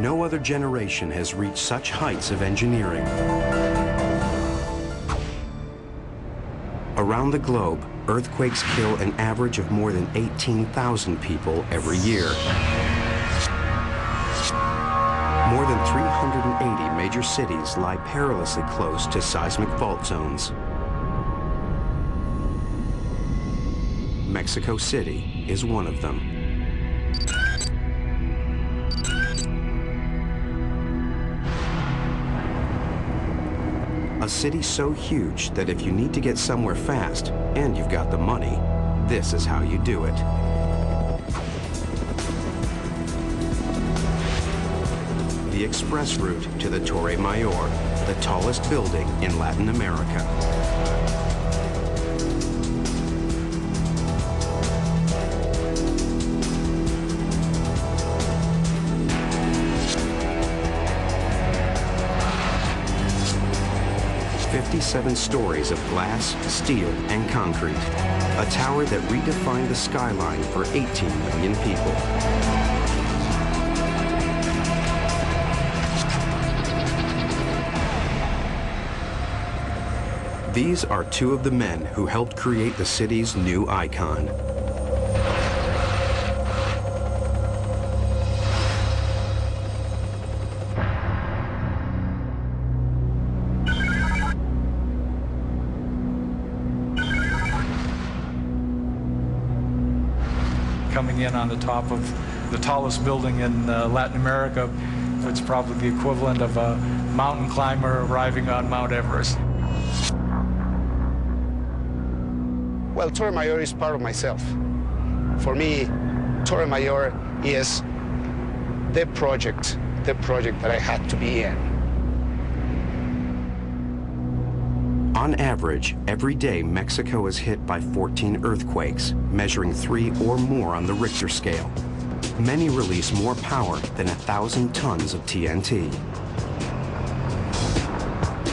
No other generation has reached such heights of engineering. Around the globe, earthquakes kill an average of more than 18,000 people every year. More than 380 major cities lie perilously close to seismic fault zones. Mexico City is one of them. A city so huge that if you need to get somewhere fast and you've got the money, this is how you do it. The express route to the Torre Mayor, the tallest building in Latin America. "57 stories of glass, steel, and concrete. A tower that redefined the skyline for 18 million people. These are two of the men who helped create the city's new icon. Coming in on the top of the tallest building in Latin America, it's probably the equivalent of a mountain climber arriving on Mount Everest. Well, Torre Mayor is part of myself. For me, Torre Mayor is the project that I had to be in. On average, every day Mexico is hit by 14 earthquakes, measuring 3 or more on the Richter scale. Many release more power than 1,000 tons of TNT.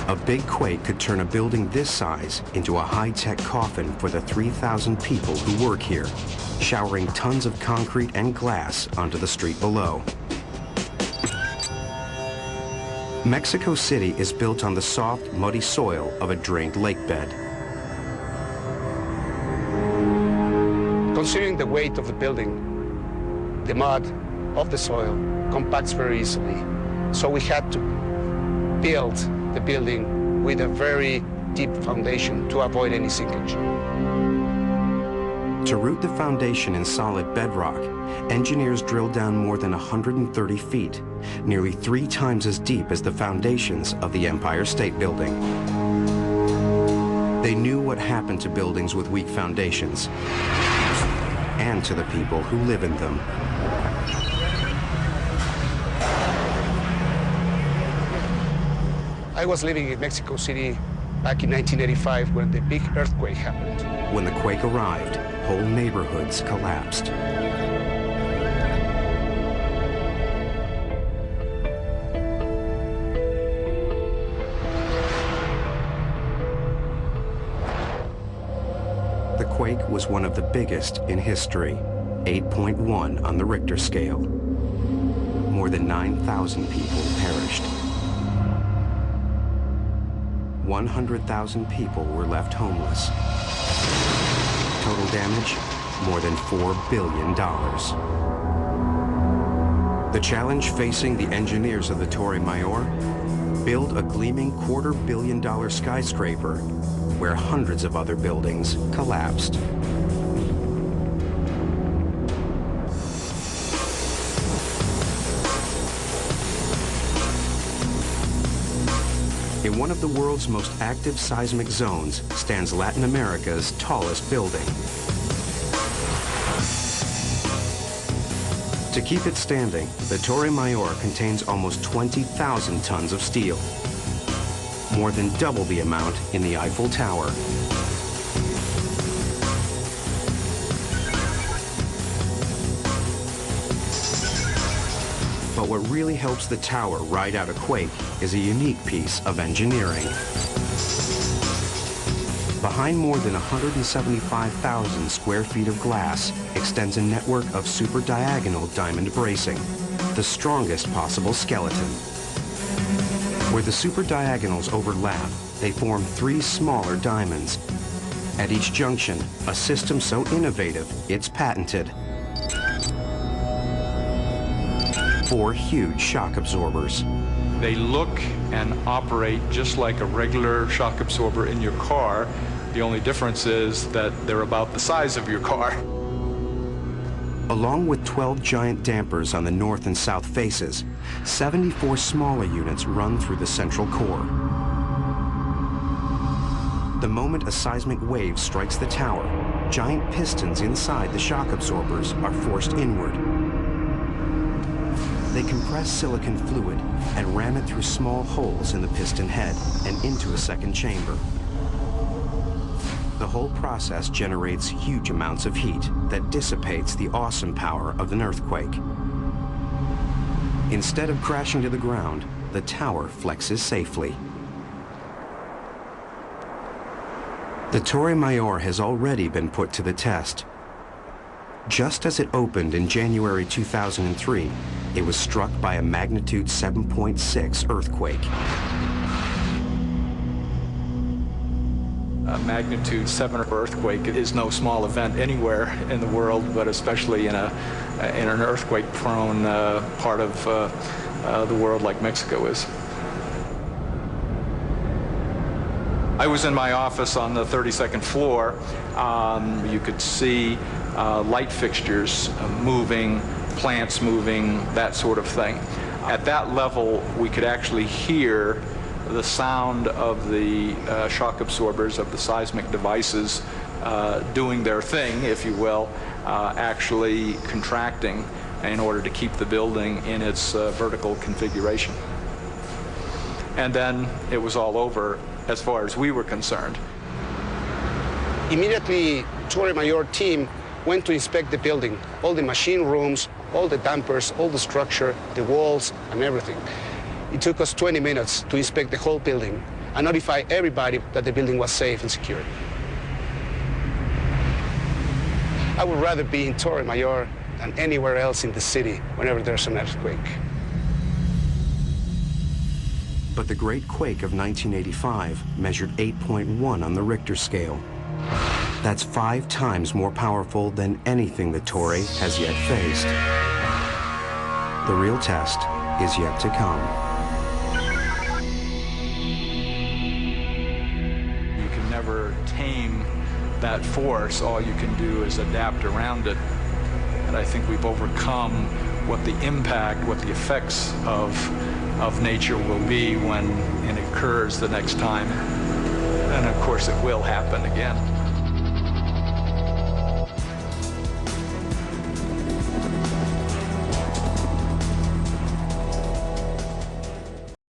A big quake could turn a building this size into a high-tech coffin for the 3,000 people who work here, showering tons of concrete and glass onto the street below. Mexico City is built on the soft, muddy soil of a drained lake bed. Considering the weight of the building, the mud of the soil compacts very easily. So we had to build the building with a very deep foundation to avoid any sinkage. To root the foundation in solid bedrock, engineers drilled down more than 130 feet, nearly 3 times as deep as the foundations of the Empire State Building. They knew what happened to buildings with weak foundations and to the people who live in them. I was living in Mexico City back in 1985 when the big earthquake happened. When the quake arrived, whole neighborhoods collapsed. The quake was one of the biggest in history, 8.1 on the Richter scale. More than 9,000 people perished. 100,000 people were left homeless. Total damage, more than $4 billion. The challenge facing the engineers of the Torre Mayor: build a gleaming $250 million skyscraper where hundreds of other buildings collapsed. In one of the world's most active seismic zones stands Latin America's tallest building. To keep it standing, the Torre Mayor contains almost 20,000 tons of steel, more than double the amount in the Eiffel Tower. But what really helps the tower ride out a quake is a unique piece of engineering. Behind more than 175,000 square feet of glass extends a network of super diagonal diamond bracing, the strongest possible skeleton. Where the superdiagonals overlap, they form 3 smaller diamonds. At each junction, a system so innovative, it's patented. 4 huge shock absorbers. They look and operate just like a regular shock absorber in your car. The only difference is that they're about the size of your car. Along with 12 giant dampers on the north and south faces, 74 smaller units run through the central core. The moment a seismic wave strikes the tower, giant pistons inside the shock absorbers are forced inward. They compress silicon fluid and ram it through small holes in the piston head and into a second chamber. The whole process generates huge amounts of heat that dissipates the awesome power of an earthquake. Instead of crashing to the ground, the tower flexes safely. The Torre Mayor has already been put to the test. Just as it opened in January 2003, it was struck by a magnitude 7.6 earthquake. A magnitude 7 earthquake is no small event anywhere in the world, but especially in an earthquake-prone part of the world like Mexico is. I was in my office on the 32nd floor. You could see light fixtures moving, plants moving, that sort of thing. At that level, we could actually hear the sound of the shock absorbers, of the seismic devices doing their thing, if you will, actually contracting in order to keep the building in its vertical configuration. And then it was all over as far as we were concerned. Immediately, Torre Mayor team went to inspect the building, all the machine rooms, all the dampers, all the structure, the walls, and everything. It took us 20 minutes to inspect the whole building and notify everybody that the building was safe and secure. I would rather be in Torre Mayor than anywhere else in the city whenever there's an earthquake. But the Great Quake of 1985 measured 8.1 on the Richter scale. That's 5 times more powerful than anything the Torre has yet faced. The real test is yet to come. You can never tame that force. All you can do is adapt around it. And I think we've overcome what the impact, what the effects of nature will be when it occurs the next time. And of course it will happen again.